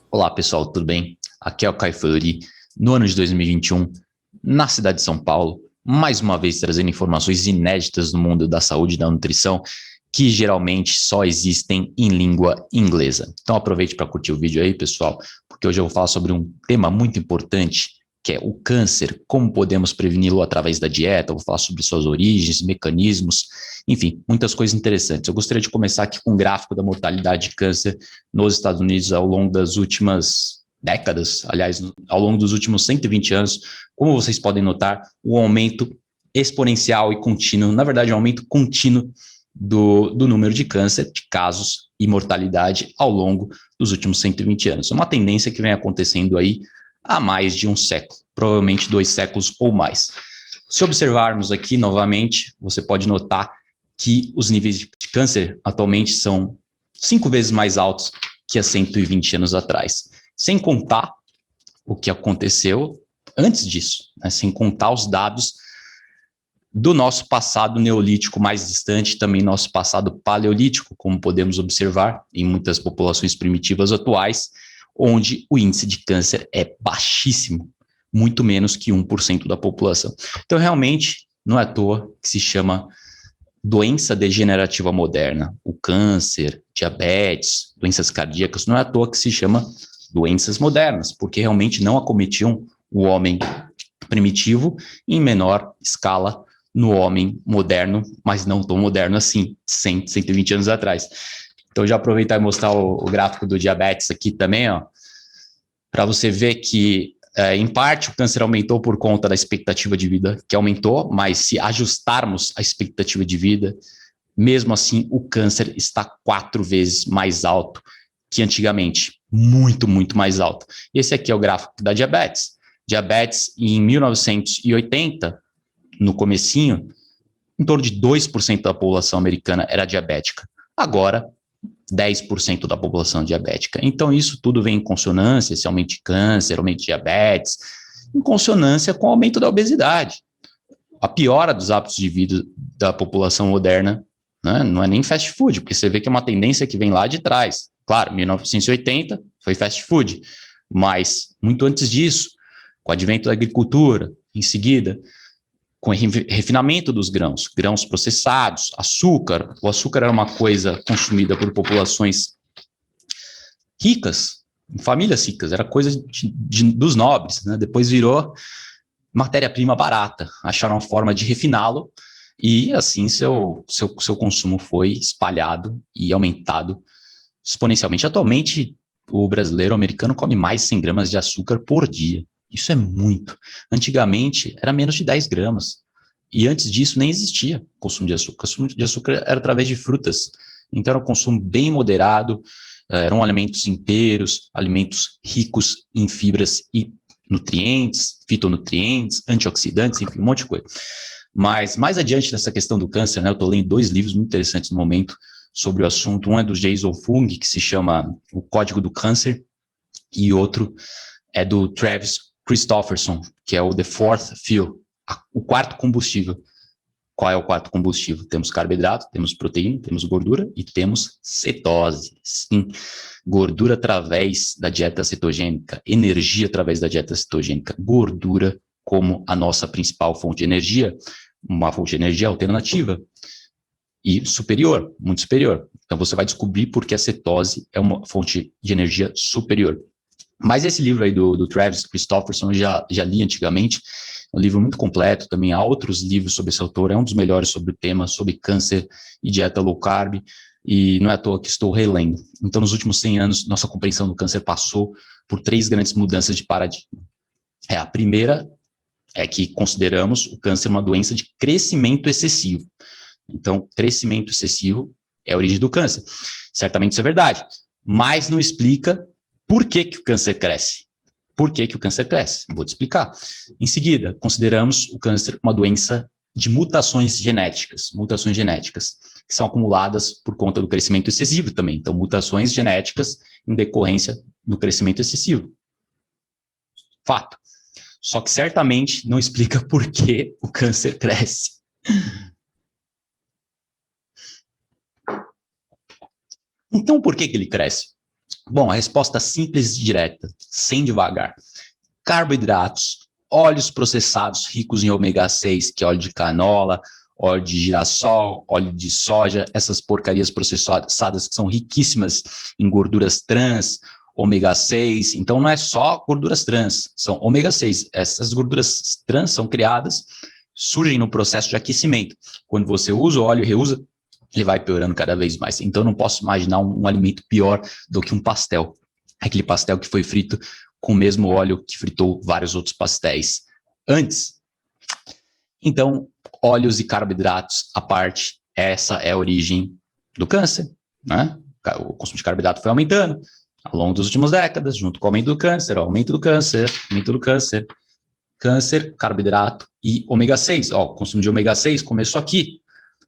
Olá pessoal, tudo bem? Aqui é o Caio Fleury, no ano de 2021, na cidade de São Paulo, mais uma vez trazendo informações inéditas do mundo da saúde e da nutrição, que geralmente só existem em língua inglesa. Então aproveite para curtir o vídeo aí, pessoal, porque hoje eu vou falar sobre um tema muito importante, que é o câncer, como podemos preveni-lo através da dieta. Eu vou falar sobre suas origens, mecanismos, enfim, muitas coisas interessantes. Eu gostaria de começar aqui com um gráfico da mortalidade de câncer nos Estados Unidos ao longo das últimas décadas, aliás, ao longo dos últimos 120 anos. Como vocês podem notar, o aumento exponencial e contínuo, na verdade, um aumento contínuo do número de câncer, de casos e mortalidade ao longo dos últimos 120 anos. É uma tendência que vem acontecendo aí há mais de um século, provavelmente 2 séculos ou mais. Se observarmos aqui novamente, você pode notar que os níveis de câncer atualmente são 5 vezes mais altos que há 120 anos atrás. Sem contar o que aconteceu antes disso, né? Sem contar os dados do nosso passado neolítico mais distante, também nosso passado paleolítico, como podemos observar em muitas populações primitivas atuais, onde o índice de câncer é baixíssimo, muito menos que 1% da população. Então, realmente, não é à toa que se chama doença degenerativa moderna. O câncer, diabetes, doenças cardíacas, não é à toa que se chama doenças modernas, porque realmente não acometiam o homem primitivo em menor escala no homem moderno, mas não tão moderno assim, 100, 120 anos atrás. Então, já aproveitar e mostrar o gráfico do diabetes aqui também, ó, para você ver que, em parte, o câncer aumentou por conta da expectativa de vida, que aumentou, mas se ajustarmos a expectativa de vida, mesmo assim, o câncer está 4 vezes mais alto que antigamente. Muito, muito mais alto. Esse aqui é o gráfico da diabetes. Diabetes, em 1980, no comecinho, em torno de 2% da população americana era diabética. Agora, 10% da população diabética. Então, isso tudo vem em consonância, esse aumento de câncer, aumento de diabetes, em consonância com o aumento da obesidade. A piora dos hábitos de vida da população moderna, né, não é nem fast food, porque você vê que é uma tendência que vem lá de trás. Claro, 1980 foi fast food, mas muito antes disso, com o advento da agricultura, em seguida, com o refinamento dos grãos, grãos processados, açúcar. O açúcar era uma coisa consumida por populações ricas, famílias ricas, era coisa dos nobres, né? Depois virou matéria-prima barata, acharam uma forma de refiná-lo e assim seu consumo foi espalhado e aumentado exponencialmente. Atualmente, o brasileiro, o americano, come mais 100 gramas de açúcar por dia. Isso é muito. Antigamente, era menos de 10 gramas. E antes disso, nem existia consumo de açúcar. O consumo de açúcar era através de frutas. Então, era um consumo bem moderado, eram alimentos inteiros, alimentos ricos em fibras e nutrientes, fitonutrientes, antioxidantes, enfim, um monte de coisa. Mas, mais adiante nessa questão do câncer, né, eu estou lendo 2 livros muito interessantes no momento sobre o assunto. Um é do Jason Fung, que se chama O Código do Câncer, e outro é do Travis Christofferson, que é o The Fourth Fuel, o quarto combustível. Qual é o quarto combustível? Temos carboidrato, temos proteína, temos gordura e temos cetose. Sim, gordura através da dieta cetogênica, energia através da dieta cetogênica, gordura como a nossa principal fonte de energia, uma fonte de energia alternativa e superior, muito superior. Então você vai descobrir por que a cetose é uma fonte de energia superior. Mas esse livro aí do Travis Christofferson eu já li antigamente, é um livro muito completo, também há outros livros sobre esse autor, é um dos melhores sobre o tema, sobre câncer e dieta low carb, e não é à toa que estou relendo. Então, nos últimos 100 anos, nossa compreensão do câncer passou por 3 grandes mudanças de paradigma. A primeira é que consideramos o câncer uma doença de crescimento excessivo. Então, crescimento excessivo é a origem do câncer. Certamente isso é verdade, mas não explica por que o câncer cresce. Por que o câncer cresce? Vou te explicar. Em seguida, consideramos o câncer uma doença de mutações genéticas, que são acumuladas por conta do crescimento excessivo também. Então, mutações genéticas em decorrência do crescimento excessivo. Fato. Só que certamente não explica por que o câncer cresce. Então, por que ele cresce? Bom, a resposta simples e direta, sem devagar. Carboidratos, óleos processados ricos em ômega 6, que é óleo de canola, óleo de girassol, óleo de soja, essas porcarias processadas que são riquíssimas em gorduras trans, ômega 6. Então, não é só gorduras trans, são ômega 6. Essas gorduras trans são criadas, surgem no processo de aquecimento. Quando você usa o óleo e reusa, ele vai piorando cada vez mais. Então, eu não posso imaginar um alimento pior do que um pastel. Aquele pastel que foi frito com o mesmo óleo que fritou vários outros pastéis antes. Então, óleos e carboidratos à parte, essa é a origem do câncer, né? O consumo de carboidrato foi aumentando ao longo das últimas décadas, junto com o aumento do câncer, câncer, carboidrato e ômega 6. O consumo de ômega 6 começou aqui.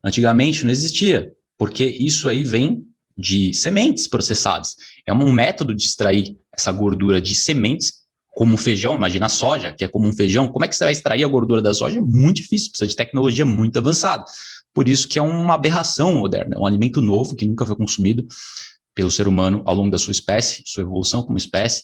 Antigamente não existia, porque isso aí vem de sementes processadas. É um método de extrair essa gordura de sementes, como o feijão. Imagina a soja, que é como um feijão. Como é que você vai extrair a gordura da soja? É muito difícil, precisa de tecnologia muito avançada. Por isso que é uma aberração moderna, é um alimento novo que nunca foi consumido pelo ser humano ao longo da sua espécie, sua evolução como espécie,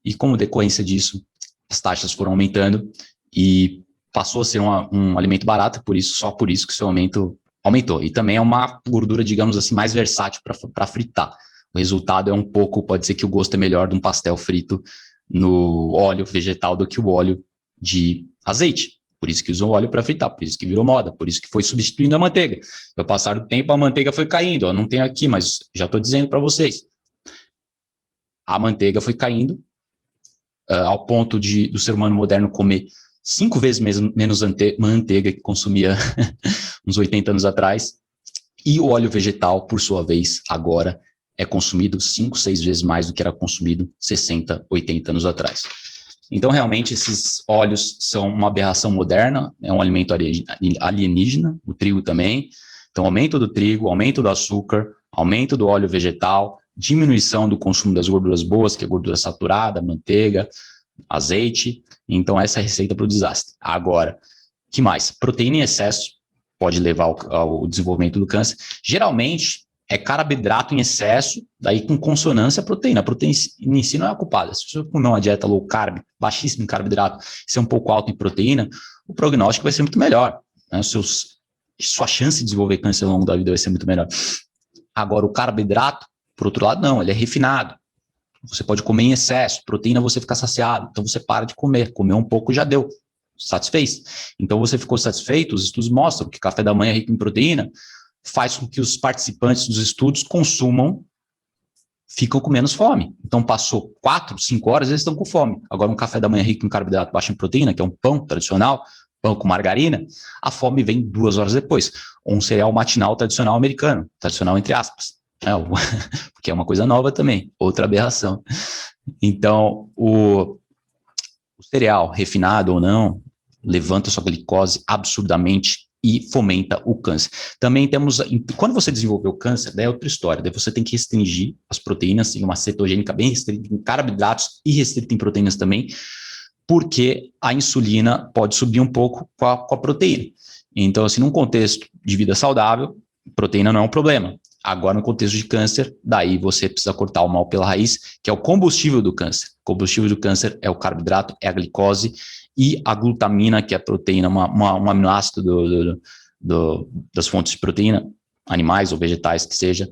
e como decorrência disso, as taxas foram aumentando e passou a ser um alimento barato, só por isso que o seu aumento aumentou. E também é uma gordura, digamos assim, mais versátil para fritar. O resultado é um pouco, pode ser que o gosto é melhor de um pastel frito no óleo vegetal do que o óleo de azeite. Por isso que usam óleo para fritar, por isso que virou moda, por isso que foi substituindo a manteiga. No passar do tempo, a manteiga foi caindo. Não tenho aqui, mas já estou dizendo para vocês. A manteiga foi caindo ao ponto do ser humano moderno comer 5 vezes menos manteiga que consumia uns 80 anos atrás. E o óleo vegetal, por sua vez, agora é consumido 5, 6 vezes mais do que era consumido 60, 80 anos atrás. Então, realmente, esses óleos são uma aberração moderna, é um alimento alienígena, o trigo também. Então, aumento do trigo, aumento do açúcar, aumento do óleo vegetal, diminuição do consumo das gorduras boas, que é gordura saturada, manteiga, azeite. Então, essa é a receita para o desastre. Agora, que mais? Proteína em excesso pode levar ao desenvolvimento do câncer. Geralmente, é carboidrato em excesso, daí com consonância a proteína. A proteína em si não é a culpada. Se você comer uma dieta low carb, baixíssimo em carboidrato, ser um pouco alto em proteína, o prognóstico vai ser muito melhor. Né? Sua chance de desenvolver câncer ao longo da vida vai ser muito melhor. Agora, o carboidrato, por outro lado, não, ele é refinado. Você pode comer em excesso, proteína você fica saciado, então você para de comer um pouco já deu, satisfez. Então você ficou satisfeito, os estudos mostram que café da manhã rico em proteína faz com que os participantes dos estudos ficam com menos fome. Então passou 4, 5 horas, eles estão com fome. Agora um café da manhã rico em carboidrato baixo em proteína, que é um pão tradicional, pão com margarina, a fome vem 2 horas depois. Ou um cereal matinal tradicional americano, tradicional entre aspas. Porque é uma coisa nova também, outra aberração. Então, o cereal, refinado ou não, levanta sua glicose absurdamente e fomenta o câncer. Também temos, quando você desenvolveu o câncer, daí é outra história, daí você tem que restringir as proteínas, em uma cetogênica bem restrita em carboidratos e restrita em proteínas também, porque a insulina pode subir um pouco com a proteína. Então, assim, num contexto de vida saudável, proteína não é um problema. Agora, no contexto de câncer, daí você precisa cortar o mal pela raiz, que é o combustível do câncer. O combustível do câncer é o carboidrato, é a glicose e a glutamina, que é a proteína, um aminoácido das fontes de proteína, animais ou vegetais que seja,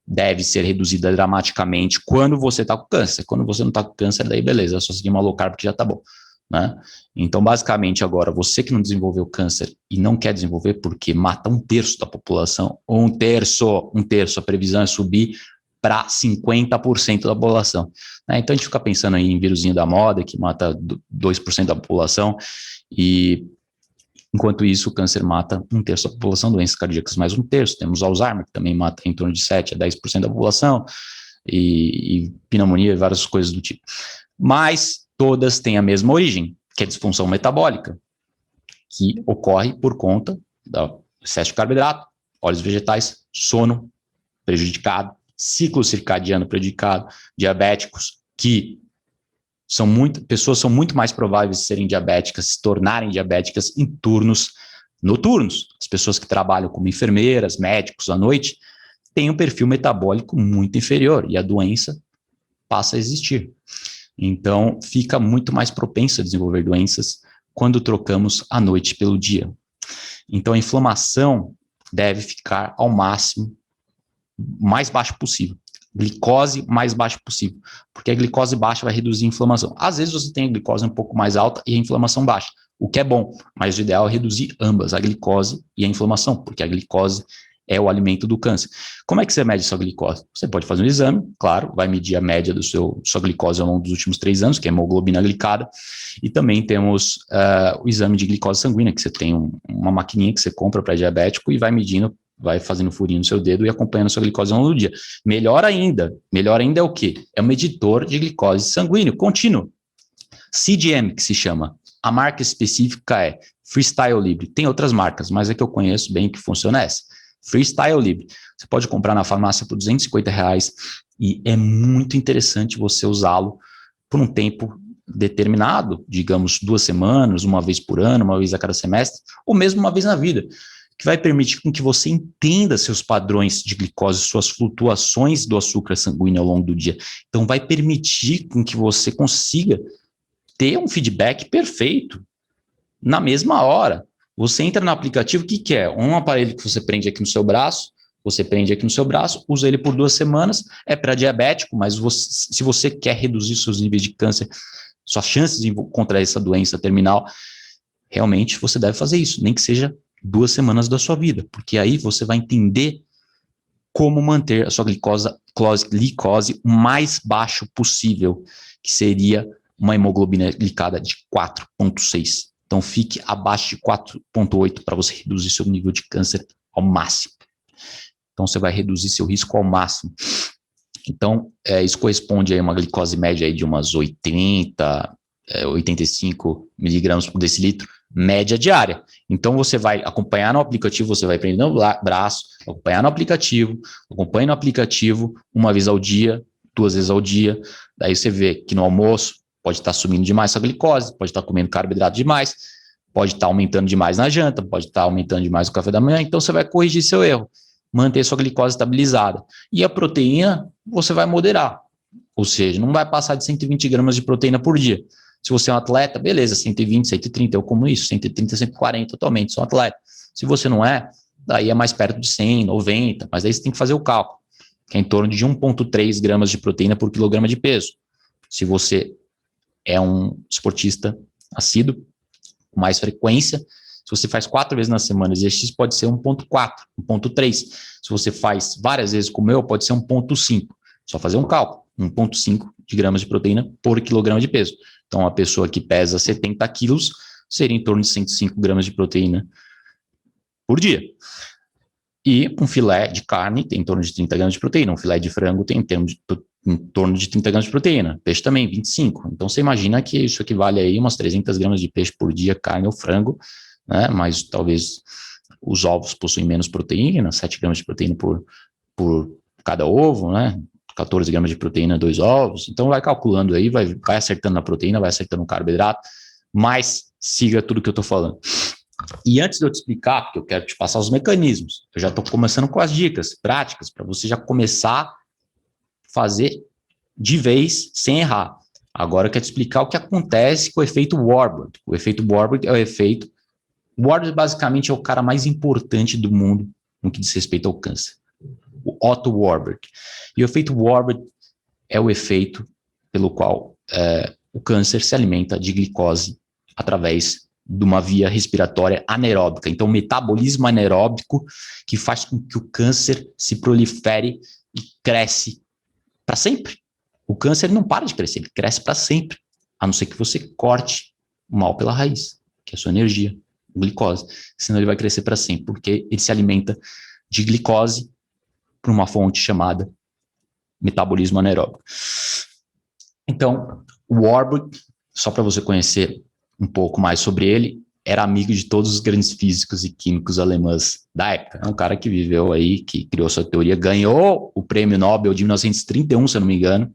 deve ser reduzida dramaticamente quando você está com câncer. Quando você não está com câncer, daí beleza, é só seguir uma low carb que já está bom. Né? Então, basicamente, agora, você que não desenvolveu câncer e não quer desenvolver porque mata 1/3 da população, ou 1/3, a previsão é subir para 50% da população. Né? Então, a gente fica pensando aí em vírusinho da moda, que mata 2% da população, e enquanto isso, o câncer mata 1/3 da população, doenças cardíacas mais 1/3, temos Alzheimer, que também mata em torno de 7 a 10% da população, e pneumonia e várias coisas do tipo. Mas todas têm a mesma origem, que é disfunção metabólica, que ocorre por conta do excesso de carboidrato, óleos vegetais, sono prejudicado, ciclo circadiano prejudicado, diabéticos que Pessoas são muito mais prováveis de serem diabéticas, se tornarem diabéticas em turnos noturnos. As pessoas que trabalham como enfermeiras, médicos à noite, têm um perfil metabólico muito inferior e a doença passa a existir. Então, fica muito mais propenso a desenvolver doenças quando trocamos a noite pelo dia. Então, a inflamação deve ficar ao máximo, mais baixo possível. Glicose mais baixa possível, porque a glicose baixa vai reduzir a inflamação. Às vezes você tem a glicose um pouco mais alta e a inflamação baixa, o que é bom, mas o ideal é reduzir ambas, a glicose e a inflamação, porque a glicose é o alimento do câncer. Como é que você mede sua glicose? Você pode fazer um exame, claro, vai medir a média da sua glicose ao longo dos últimos 3 anos, que é a hemoglobina glicada, e também temos o exame de glicose sanguínea, que você tem uma maquininha que você compra para diabético e vai medindo, vai fazendo furinho no seu dedo e acompanhando a sua glicose ao longo do dia. Melhor ainda é o quê? É um medidor de glicose sanguíneo contínuo. CGM, que se chama. A marca específica é Freestyle Libre. Tem outras marcas, mas a que eu conheço bem que funciona é essa. Freestyle Libre. Você pode comprar na farmácia por R$250 e é muito interessante você usá-lo por um tempo determinado, digamos 2 semanas, uma vez por ano, uma vez a cada semestre, ou mesmo uma vez na vida, que vai permitir com que você entenda seus padrões de glicose, suas flutuações do açúcar sanguíneo ao longo do dia. Então, vai permitir com que você consiga ter um feedback perfeito na mesma hora. Você entra no aplicativo, o que é? Um aparelho que você prende aqui no seu braço, usa ele por 2 semanas, é para diabético, mas se você quer reduzir seus níveis de câncer, suas chances de contrair essa doença terminal, realmente você deve fazer isso, nem que seja 2 semanas da sua vida, porque aí você vai entender como manter a sua glicose o mais baixo possível, que seria uma hemoglobina glicada de 4,6. Então, fique abaixo de 4,8 para você reduzir seu nível de câncer ao máximo. Então, você vai reduzir seu risco ao máximo. Então, isso corresponde a uma glicose média aí de umas 85 miligramas por decilitro, média diária. Então, você vai acompanhar no aplicativo, você vai prender no braço, acompanhe no aplicativo, uma vez ao dia, 2 vezes ao dia. Daí você vê que no almoço pode estar subindo demais sua glicose, pode estar comendo carboidrato demais, pode estar aumentando demais na janta, pode estar aumentando demais no café da manhã. Então, você vai corrigir seu erro, manter sua glicose estabilizada. E a proteína, você vai moderar. Ou seja, não vai passar de 120 gramas de proteína por dia. Se você é um atleta, beleza, 120, 130, eu como isso, 130, 140 atualmente, sou um atleta. Se você não é, daí é mais perto de 100, 90, mas aí você tem que fazer o cálculo, que é em torno de 1,3 gramas de proteína por quilograma de peso. Se você é um esportista assíduo, com mais frequência, se você faz 4 vezes na semana, exercício pode ser 1,4, 1,3. Se você faz várias vezes como eu, pode ser 1,5. Só fazer um cálculo, 1,5 de gramas de proteína por quilograma de peso. Então, uma pessoa que pesa 70 quilos seria em torno de 105 gramas de proteína por dia. E um filé de carne tem em torno de 30 gramas de proteína. Um filé de frango tem em torno de 30 gramas de proteína. Peixe também, 25. Então, você imagina que isso equivale aí a umas 300 gramas de peixe por dia, carne ou frango, né? Mas talvez os ovos possuem menos proteína, 7 gramas de proteína por cada ovo, né? 14 gramas de proteína, 2 ovos. Então, vai calculando aí, vai acertando na proteína, vai acertando no carboidrato, mas siga tudo que eu estou falando. E antes de eu te explicar, porque eu quero te passar os mecanismos, eu já estou começando com as dicas práticas, para você já começar a fazer de vez, sem errar. Agora eu quero te explicar o que acontece com o efeito Warburg. O efeito Warburg é o efeito... Warburg basicamente é o cara mais importante do mundo no que diz respeito ao câncer. O Otto Warburg. E o efeito Warburg é o efeito pelo qual o câncer se alimenta de glicose através de uma via respiratória anaeróbica. Então, metabolismo anaeróbico que faz com que o câncer se prolifere e cresce para sempre. O câncer não para de crescer, ele cresce para sempre, a não ser que você corte o mal pela raiz, que é a sua energia, a glicose. Senão ele vai crescer para sempre, porque ele se alimenta de glicose por uma fonte chamada metabolismo anaeróbico. Então, o Warburg, só para você conhecer um pouco mais sobre ele, era amigo de todos os grandes físicos e químicos alemães da época. É um cara que viveu aí, que criou sua teoria, ganhou o prêmio Nobel de 1931, se eu não me engano.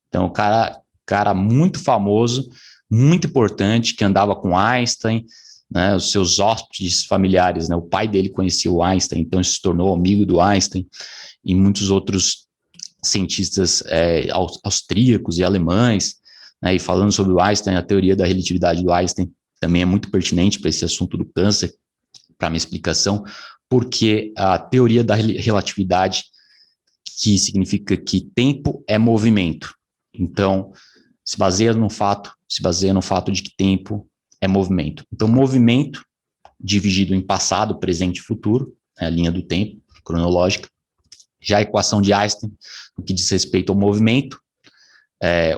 Então, o cara cara muito famoso, muito importante, que andava com Einstein, né, os seus hóspedes familiares, né, o pai dele conhecia o Einstein, então ele se tornou amigo do Einstein, e muitos outros cientistas austríacos e alemães, né, e falando sobre o Einstein, a teoria da relatividade do Einstein também é muito pertinente para esse assunto do câncer, para minha explicação, porque a teoria da relatividade, que significa que tempo é movimento, então se baseia no fato de que tempo é movimento. Então, movimento dividido em passado, presente e futuro, é a linha do tempo cronológica. Já a equação de Einstein, no que diz respeito ao movimento,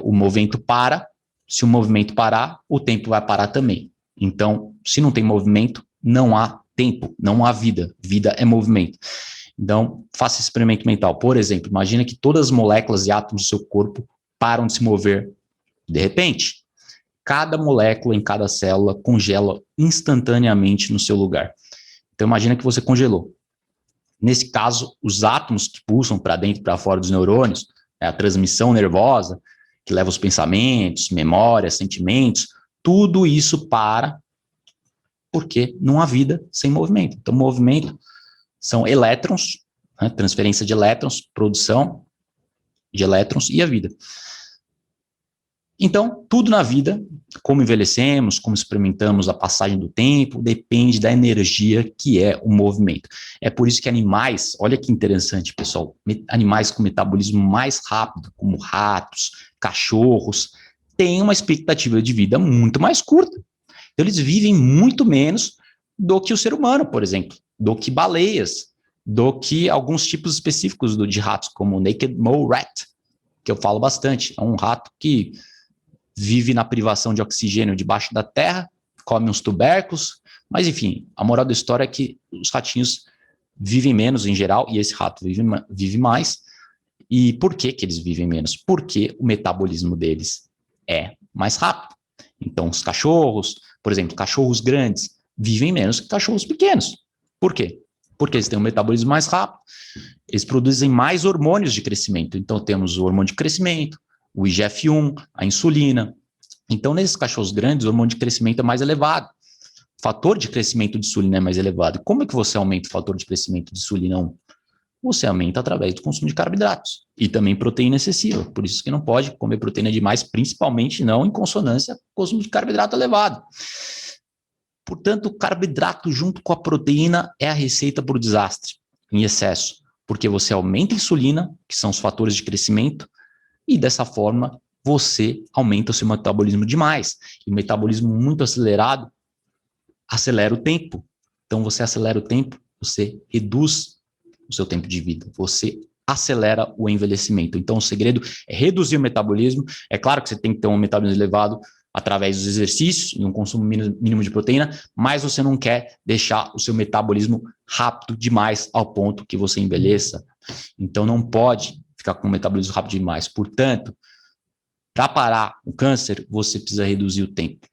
o movimento para, se o movimento parar, o tempo vai parar também. Então, se não tem movimento, não há tempo, não há vida. Vida é movimento. Então, faça esse experimento mental. Por exemplo, imagina que todas as moléculas e átomos do seu corpo param de se mover de repente. Cada molécula em cada célula congela instantaneamente no seu lugar. Então, imagina que você congelou. Nesse caso, os átomos que pulsam para dentro e para fora dos neurônios, a transmissão nervosa, que leva os pensamentos, memórias, sentimentos, tudo isso para, porque não há vida sem movimento. Então, movimento são elétrons, né, transferência de elétrons, produção de elétrons e a vida. Então, tudo na vida, como envelhecemos, como experimentamos a passagem do tempo, depende da energia que é o movimento. É por isso que animais, olha que interessante, pessoal, animais com metabolismo mais rápido, como ratos, cachorros, têm uma expectativa de vida muito mais curta. Então, eles vivem muito menos do que o ser humano, por exemplo, do que baleias, do que alguns tipos específicos de ratos, como o Naked Mole Rat, que eu falo bastante. É um rato que vive na privação de oxigênio debaixo da terra, come uns tubérculos, mas enfim, a moral da história é que os ratinhos vivem menos em geral, e esse rato vive mais. E por que eles vivem menos? Porque o metabolismo deles é mais rápido. Então, os cachorros, por exemplo, cachorros grandes, vivem menos que cachorros pequenos. Por quê? Porque eles têm um metabolismo mais rápido, eles produzem mais hormônios de crescimento. Então, temos o hormônio de crescimento, o IGF-1, a insulina. Então, nesses cachorros grandes, o hormônio de crescimento é mais elevado. O fator de crescimento de insulina é mais elevado. Como é que você aumenta o fator de crescimento de insulina 1? Você aumenta através do consumo de carboidratos e também proteína excessiva. Por isso que não pode comer proteína demais, principalmente não em consonância com o consumo de carboidrato elevado. Portanto, o carboidrato junto com a proteína é a receita para o desastre em excesso, porque você aumenta a insulina, que são os fatores de crescimento, e dessa forma você aumenta o seu metabolismo demais. E o metabolismo muito acelerado acelera o tempo. Então, você acelera o tempo, você reduz o seu tempo de vida, você acelera o envelhecimento. Então, o segredo é reduzir o metabolismo. É claro que você tem que ter um metabolismo elevado através dos exercícios e um consumo mínimo de proteína, mas você não quer deixar o seu metabolismo rápido demais ao ponto que você envelheça. Então, não pode ficar com o metabolismo rápido demais. Portanto, para parar o câncer, você precisa reduzir o tempo.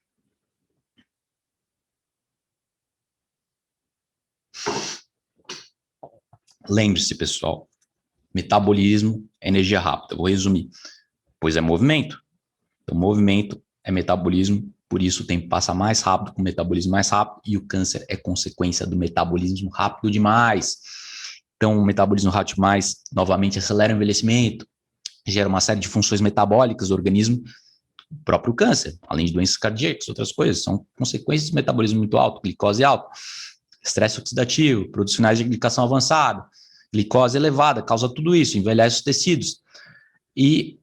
Lembre-se, pessoal, metabolismo é energia rápida. Vou resumir. Pois é movimento. Então, movimento é metabolismo, por isso o tempo passa mais rápido, com o metabolismo mais rápido, e o câncer é consequência do metabolismo rápido demais. Então, o metabolismo rápido demais, novamente, acelera o envelhecimento, gera uma série de funções metabólicas do organismo, o próprio câncer, além de doenças cardíacas, outras coisas, são consequências do metabolismo muito alto, glicose alta, estresse oxidativo, produtos finais de glicação avançada, glicose elevada, causa tudo isso, envelhece os tecidos. E,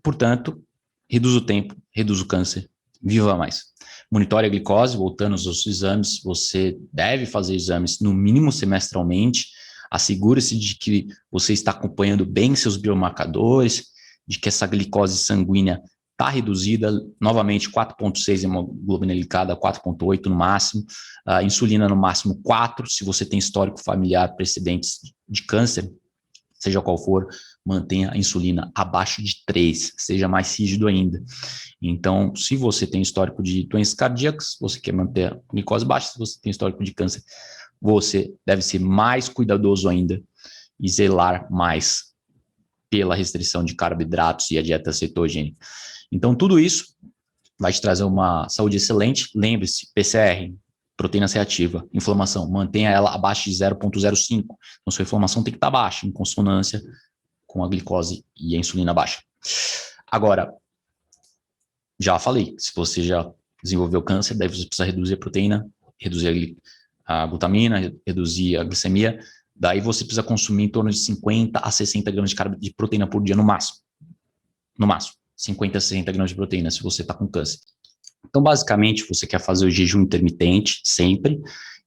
portanto, reduz o tempo, reduz o câncer, viva mais. Monitore a glicose, voltando aos seus exames, você deve fazer exames no mínimo semestralmente, assegure-se de que você está acompanhando bem seus biomarcadores, de que essa glicose sanguínea está reduzida, novamente 4,6 hemoglobina glicada, 4,8 no máximo, insulina no máximo 4, se você tem histórico familiar, precedentes de câncer, seja qual for, mantenha a insulina abaixo de 3, seja mais rígido ainda. Então, se você tem histórico de doenças cardíacas, você quer manter a glicose baixa, se você tem histórico de câncer, você deve ser mais cuidadoso ainda e zelar mais pela restrição de carboidratos e a dieta cetogênica. Então, tudo isso vai te trazer uma saúde excelente. Lembre-se, PCR, proteína C ativa, inflamação, mantenha ela abaixo de 0,05. Então, sua inflamação tem que estar baixa, em consonância com a glicose e a insulina baixa. Agora, já falei, se você já desenvolveu câncer, daí você precisa reduzir a proteína, reduzir a glutamina, reduzir a glicemia, daí você precisa consumir em torno de 50 a 60 gramas de proteína por dia no máximo. No máximo, 50 a 60 gramas de proteína se você está com câncer. Então, basicamente, você quer fazer o jejum intermitente sempre,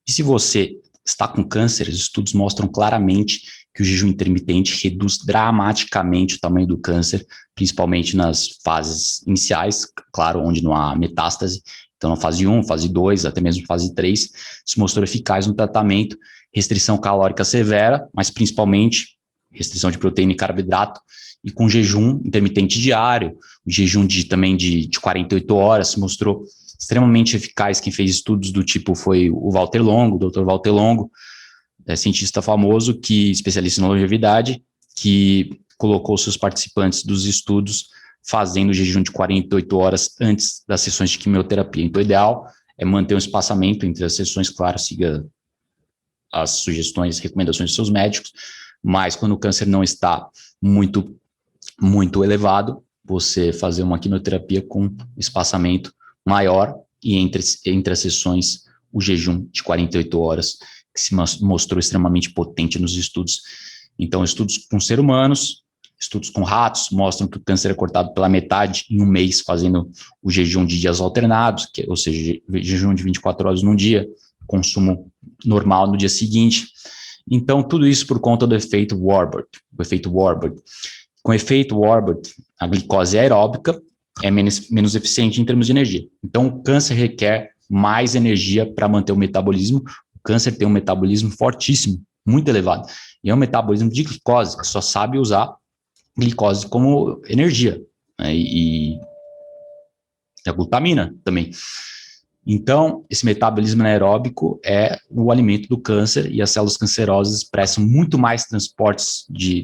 e se você está com câncer, os estudos mostram claramente que o jejum intermitente reduz dramaticamente o tamanho do câncer, principalmente nas fases iniciais, claro, onde não há metástase. Então, na fase 1, fase 2, até mesmo fase 3, se mostrou eficaz no tratamento, restrição calórica severa, mas principalmente restrição de proteína e carboidrato, e com jejum intermitente diário, o jejum também de 48 horas, se mostrou extremamente eficaz. Quem fez estudos do tipo foi o Walter Longo, o Dr. Walter Longo, cientista famoso, especialista em longevidade, que colocou seus participantes dos estudos fazendo jejum de 48 horas antes das sessões de quimioterapia. Então, o ideal é manter um espaçamento entre as sessões, claro, siga as sugestões, recomendações dos seus médicos, mas quando o câncer não está muito elevado, você fazer uma quimioterapia com espaçamento maior e entre as sessões o jejum de 48 horas, que se mostrou extremamente potente nos estudos. Então, estudos com seres humanos, estudos com ratos, mostram que o câncer é cortado pela metade em um mês, fazendo o jejum de dias alternados, ou seja, jejum de 24 horas num dia, consumo normal no dia seguinte. Então, tudo isso por conta do efeito Warburg. Com o efeito Warburg, a glicose aeróbica é menos eficiente em termos de energia. Então, o câncer requer mais energia para manter o metabolismo. O câncer tem um metabolismo fortíssimo, muito elevado. E é um metabolismo de glicose, que só sabe usar glicose como energia, né? E a glutamina também. Então, esse metabolismo anaeróbico é o alimento do câncer, e as células cancerosas expressam muito mais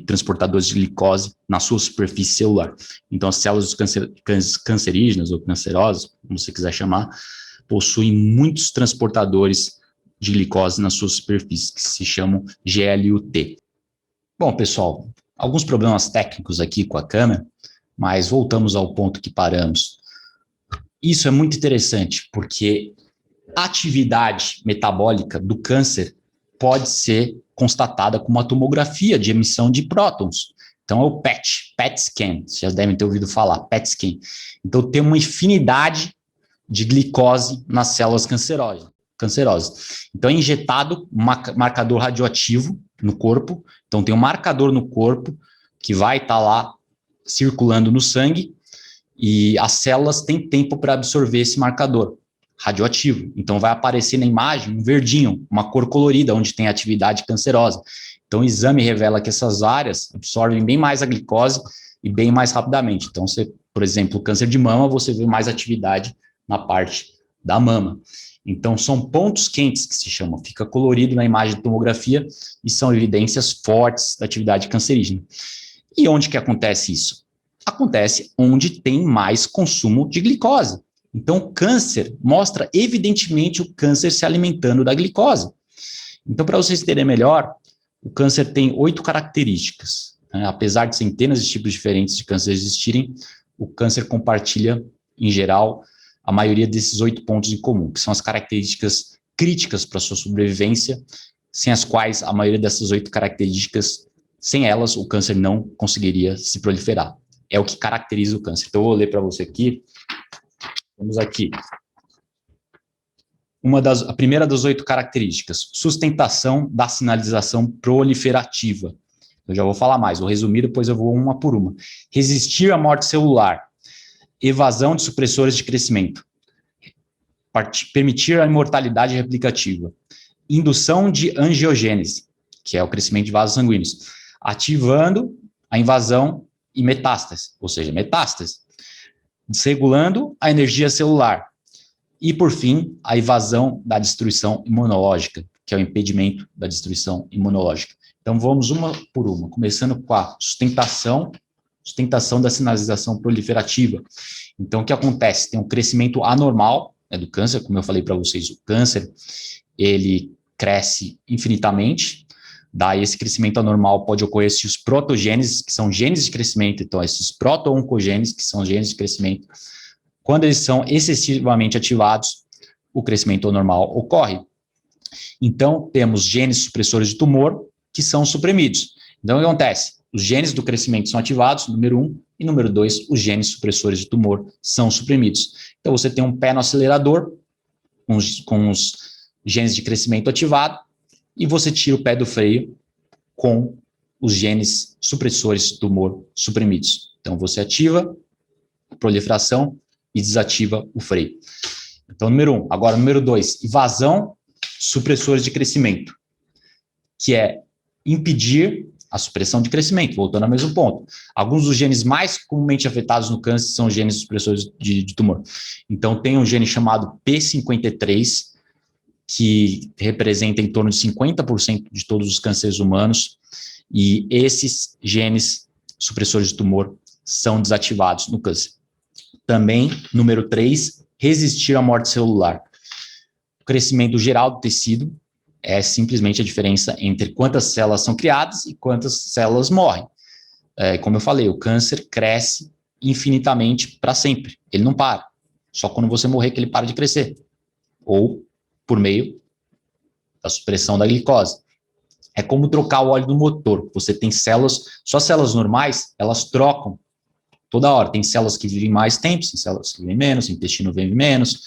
transportadores de glicose na sua superfície celular. Então, as células cancerígenas ou cancerosas, como você quiser chamar, possuem muitos transportadores de glicose na sua superfície, que se chamam GLUT. Bom, pessoal, alguns problemas técnicos aqui com a câmera, mas voltamos ao ponto que paramos. Isso é muito interessante, porque a atividade metabólica do câncer pode ser constatada com uma tomografia de emissão de prótons. Então, é o PET scan, vocês já devem ter ouvido falar, PET scan. Então, tem uma infinidade de glicose nas células cancerosas. Então, é injetado um marcador radioativo no corpo. Então, tem um marcador no corpo que vai estar lá circulando no sangue, e as células têm tempo para absorver esse marcador radioativo. Então, vai aparecer na imagem um verdinho, uma cor colorida, onde tem atividade cancerosa. Então, o exame revela que essas áreas absorvem bem mais a glicose e bem mais rapidamente. Então, por exemplo, o câncer de mama, você vê mais atividade na parte da mama. Então, são pontos quentes que se chamam, fica colorido na imagem de tomografia, e são evidências fortes da atividade cancerígena. E onde que acontece isso? Acontece onde tem mais consumo de glicose. Então, o câncer mostra evidentemente o câncer se alimentando da glicose. Então, para vocês entenderem melhor, o câncer tem 8 características, né? Apesar de centenas de tipos diferentes de câncer existirem, o câncer compartilha, em geral, a maioria desses 8 pontos em comum, que são as características críticas para a sua sobrevivência, sem as quais a maioria dessas 8 características, sem elas, o câncer não conseguiria se proliferar. É o que caracteriza o câncer. Então, eu vou ler para você aqui. Vamos aqui. A primeira das 8 características, sustentação da sinalização proliferativa. Eu já vou falar mais, vou resumir, depois eu vou uma por uma. Resistir à morte celular, evasão de supressores de crescimento, permitir a imortalidade replicativa, indução de angiogênese, que é o crescimento de vasos sanguíneos, ativando a invasão e metástase, ou seja, metástase, desregulando a energia celular e, por fim, a evasão da destruição imunológica, que é o impedimento da destruição imunológica. Então, vamos uma por uma, começando com a sustentação da sinalização proliferativa. Então, o que acontece? Tem um crescimento anormal, né, do câncer, como eu falei para vocês, o câncer, ele cresce infinitamente, daí esse crescimento anormal pode ocorrer se os protogêneses, que são genes de crescimento, então esses proto-oncogenes, que são genes de crescimento, quando eles são excessivamente ativados, o crescimento anormal ocorre. Então, temos genes supressores de tumor que são suprimidos. Então, o que acontece? Os genes do crescimento são ativados, número 1, e número 2, os genes supressores de tumor são suprimidos. Então, você tem um pé no acelerador, com os genes de crescimento ativado, e você tira o pé do freio com os genes supressores de tumor suprimidos. Então, você ativa a proliferação e desativa o freio. Então, número 1. Agora, número 2, invasão supressores de crescimento, que é impedir a supressão de crescimento, voltando ao mesmo ponto. Alguns dos genes mais comumente afetados no câncer são genes supressores de tumor. Então, tem um gene chamado P53, que representa em torno de 50% de todos os cânceres humanos, e esses genes supressores de tumor são desativados no câncer. Também, número 3, resistir à morte celular. O crescimento geral do tecido é simplesmente a diferença entre quantas células são criadas e quantas células morrem. Como eu falei, o câncer cresce infinitamente para sempre. Ele não para. Só quando você morrer que ele para de crescer. Ou por meio da supressão da glicose. É como trocar o óleo do motor. Você tem células, só células normais, elas trocam toda hora. Tem células que vivem mais tempo, tem células que vivem menos, o intestino vive menos,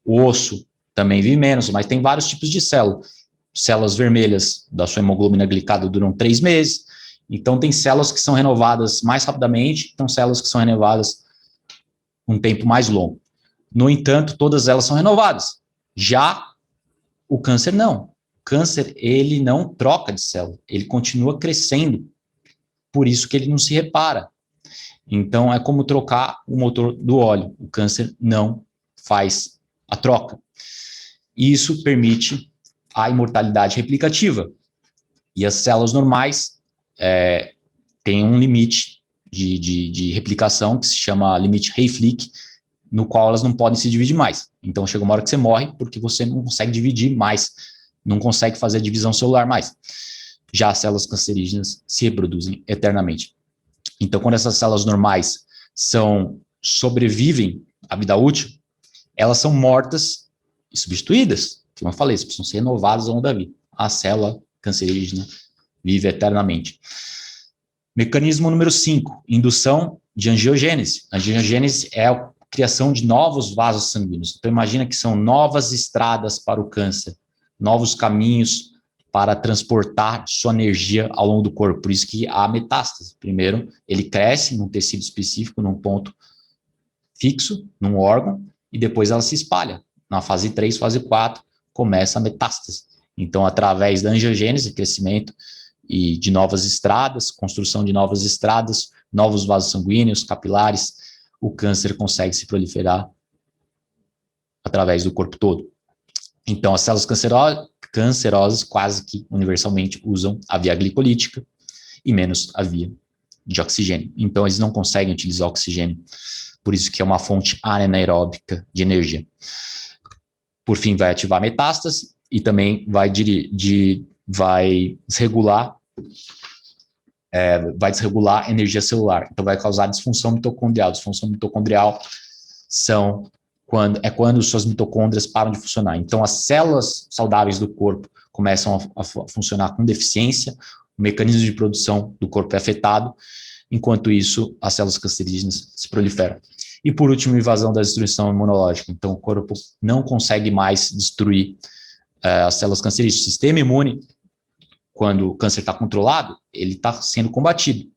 o osso também vive menos, mas tem vários tipos de células. Células vermelhas da sua hemoglobina glicada duram 3 meses, então tem células que são renovadas mais rapidamente, então células que são renovadas um tempo mais longo. No entanto, todas elas são renovadas. Já o câncer não. O câncer, ele não troca de célula, ele continua crescendo, por isso que ele não se repara. Então, é como trocar o motor do óleo. O câncer não faz a troca. E isso permite a imortalidade replicativa. E as células normais têm um limite de replicação, que se chama limite Hayflick, no qual elas não podem se dividir mais. Então, chega uma hora que você morre, porque você não consegue dividir mais, não consegue fazer divisão celular mais. Já as células cancerígenas se reproduzem eternamente. Então, quando essas células normais sobrevivem à vida útil, elas são mortas e substituídas, como eu falei, precisam ser renovadas ao longo da vida. A célula cancerígena vive eternamente. Mecanismo número 5, indução de angiogênese. A angiogênese é a criação de novos vasos sanguíneos. Então, imagina que são novas estradas para o câncer, novos caminhos para transportar sua energia ao longo do corpo. Por isso que há metástase. Primeiro, ele cresce num tecido específico, num ponto fixo, num órgão, e depois ela se espalha. Na fase 3, fase 4, começa a metástase. Então, através da angiogênese, crescimento e de novas estradas, construção de novas estradas, novos vasos sanguíneos, capilares, o câncer consegue se proliferar através do corpo todo. Então, as células cancerosas quase que universalmente usam a via glicolítica e menos a via de oxigênio. Então, eles não conseguem utilizar oxigênio, por isso que é uma fonte anaeróbica de energia. Por fim, vai ativar a metástase e também vai desregular a energia celular. Então, vai causar disfunção mitocondrial. Disfunção mitocondrial quando suas mitocôndrias param de funcionar. Então, as células saudáveis do corpo começam a funcionar com deficiência, o mecanismo de produção do corpo é afetado, enquanto isso, as células cancerígenas se proliferam. E, por último, invasão da destruição imunológica. Então, o corpo não consegue mais destruir as células cancerígenas. O sistema imune, quando o câncer está controlado, ele está sendo combatido.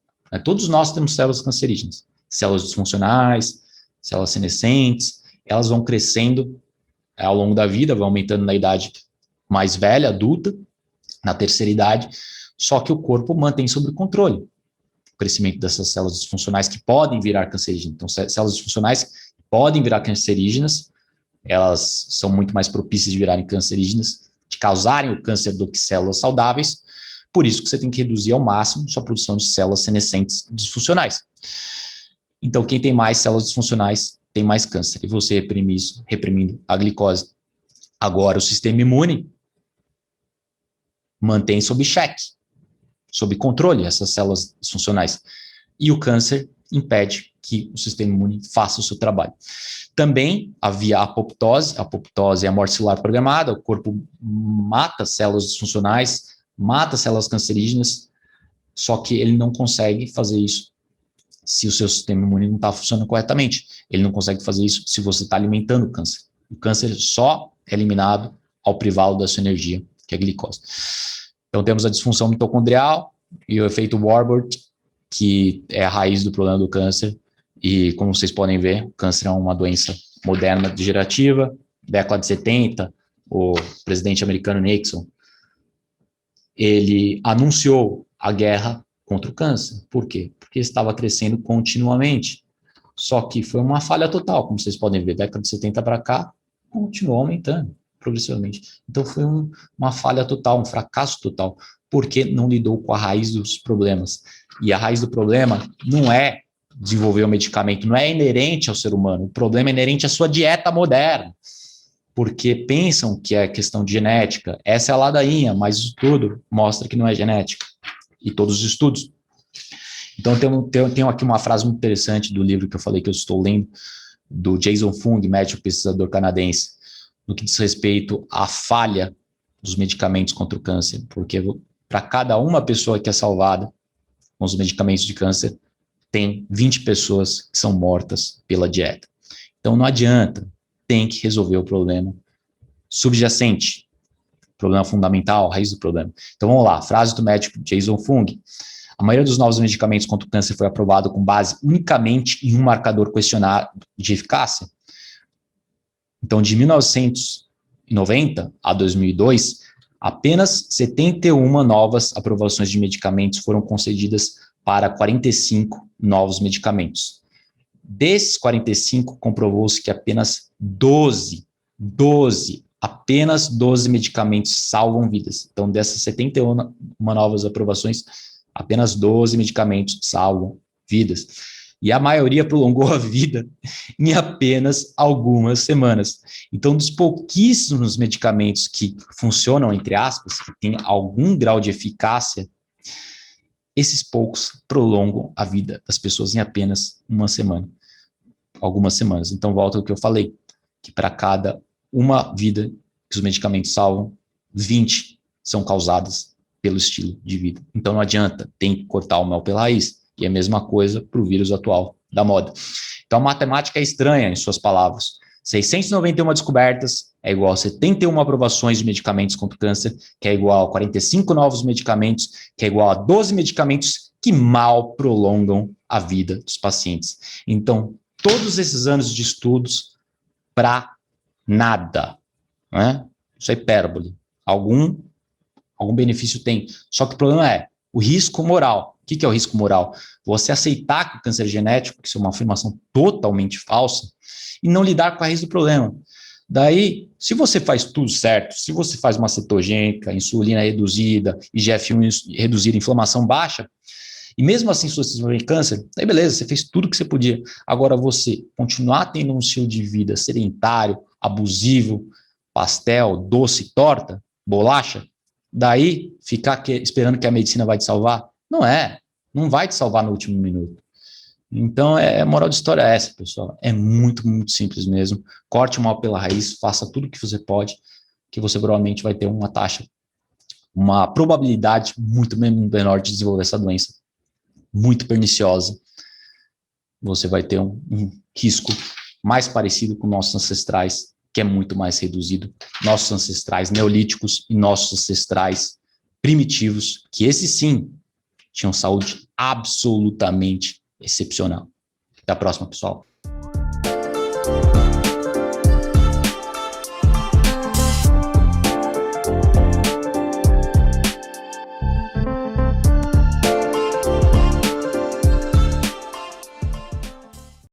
Todos nós temos células cancerígenas. Células disfuncionais, células senescentes, elas vão crescendo ao longo da vida, vão aumentando na idade mais velha, adulta, na terceira idade, só que o corpo mantém sob controle o crescimento dessas células disfuncionais que podem virar cancerígenas. Então, células disfuncionais podem virar cancerígenas, elas são muito mais propícias de virarem cancerígenas, de causarem o câncer do que células saudáveis, Por isso que você tem que reduzir ao máximo sua produção de células senescentes disfuncionais. Então, quem tem mais células disfuncionais tem mais câncer. E você reprime isso, reprimindo a glicose. Agora, o sistema imune mantém sob cheque, sob controle essas células disfuncionais. E o câncer impede que o sistema imune faça o seu trabalho. Também havia a apoptose é a morte celular programada, o corpo mata células disfuncionais, mata células cancerígenas, só que ele não consegue fazer isso se o seu sistema imune não está funcionando corretamente. Ele não consegue fazer isso se você está alimentando o câncer. O câncer só é eliminado ao privá-lo da sua energia, que é a glicose. Então temos a disfunção mitocondrial e o efeito Warburg, que é a raiz do problema do câncer. E como vocês podem ver, o câncer é uma doença moderna degenerativa. Década de 70, o presidente americano Nixon, ele anunciou a guerra contra o câncer. Por quê? Porque estava crescendo continuamente. Só que foi uma falha total, como vocês podem ver. Década de 70 para cá, continuou aumentando progressivamente. Então foi uma falha total, um fracasso total, porque não lidou com a raiz dos problemas. E a raiz do problema não é desenvolver o medicamento, não é inerente ao ser humano. O problema é inerente à sua dieta moderna, porque pensam que é questão de genética. Essa é a ladainha, mas isso tudo mostra que não é genética. E todos os estudos. Então, tenho aqui uma frase muito interessante do livro que eu falei que eu estou lendo, do Jason Fung, médico pesquisador canadense, no que diz respeito à falha dos medicamentos contra o câncer, porque para cada uma pessoa que é salvada com os medicamentos de câncer, tem 20 pessoas que são mortas pela dieta. Então, não adianta, tem que resolver o problema subjacente, problema fundamental, raiz do problema. Então, vamos lá, frase do médico Jason Fung. A maioria dos novos medicamentos contra o câncer foi aprovado com base unicamente em um marcador questionário de eficácia. Então, de 1990 a 2002, apenas 71 novas aprovações de medicamentos foram concedidas para 45 novos medicamentos. Desses 45, comprovou-se que apenas 12 medicamentos salvam vidas. Então, dessas 71 novas aprovações, apenas 12 medicamentos salvam vidas. E a maioria prolongou a vida em apenas algumas semanas. Então, dos pouquíssimos medicamentos que funcionam, entre aspas, que têm algum grau de eficácia, esses poucos prolongam a vida das pessoas em apenas uma semana, algumas semanas. Então, volta ao que eu falei, que para cada uma vida que os medicamentos salvam, 20 são causadas pelo estilo de vida. Então, não adianta, tem que cortar o mal pela raiz. E a mesma coisa para o vírus atual da moda. Então, a matemática é estranha, em suas palavras. 691 descobertas é igual a 71 aprovações de medicamentos contra o câncer, que é igual a 45 novos medicamentos, que é igual a 12 medicamentos que mal prolongam a vida dos pacientes. Então, todos esses anos de estudos para nada. Né? Isso é hipérbole. Algum benefício tem. Só que o problema é o risco moral. O que é o risco moral? Você aceitar que o câncer é genético, que isso é uma afirmação totalmente falsa, e não lidar com a raiz do problema. Daí, se você faz tudo certo, se você faz uma cetogênica, insulina reduzida, IGF-1 reduzida, inflamação baixa, e mesmo assim se você desenvolver câncer, aí beleza, você fez tudo que você podia. Agora você continuar tendo um estilo de vida sedentário, abusivo, pastel, doce, torta, bolacha, daí ficar esperando que a medicina vai te salvar, não vai te salvar no último minuto. Então, a moral de história é essa, pessoal. É muito, muito simples mesmo. Corte o mal pela raiz, faça tudo o que você pode, que você provavelmente vai ter uma probabilidade muito menor de desenvolver essa doença, muito perniciosa. Você vai ter um risco mais parecido com nossos ancestrais, que é muito mais reduzido. Nossos ancestrais neolíticos e nossos ancestrais primitivos, que esses sim tinham saúde absolutamente excepcional. Até a próxima, pessoal.